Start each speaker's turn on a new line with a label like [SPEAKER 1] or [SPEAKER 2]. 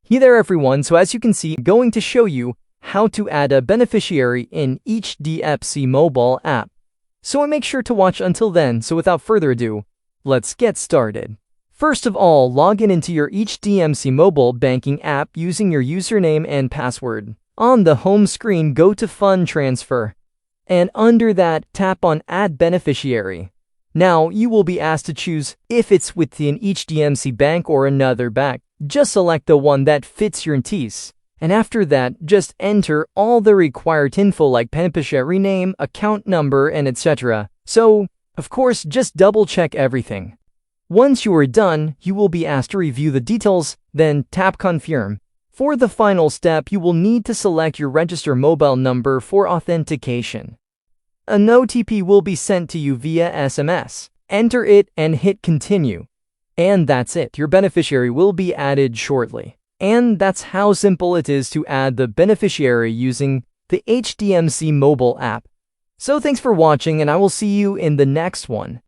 [SPEAKER 1] Hey there everyone, so as you can see, I'm going to show you how to add a beneficiary in HDFC Mobile App. So make sure to watch until then, so without further ado, let's get started. First of all, log into your HDFC Mobile Banking app using your username and password. On the home screen, go to Fund Transfer, and under that, tap on Add Beneficiary. Now, you will be asked to choose if it's within HDFC Bank or another bank. Just select the one that fits your needs. And after that, just enter all the required info like beneficiary name, account number, and etc. So, of course, just double check everything. Once you are done, you will be asked to review the details, then tap Confirm. For the final step, you will need to select your registered mobile number for authentication. An OTP will be sent to you via SMS. Enter it and hit Continue. And that's it, your beneficiary will be added shortly. And that's how simple it is to add the beneficiary using the HDFC mobile app. So thanks for watching, and I will see you in the next one.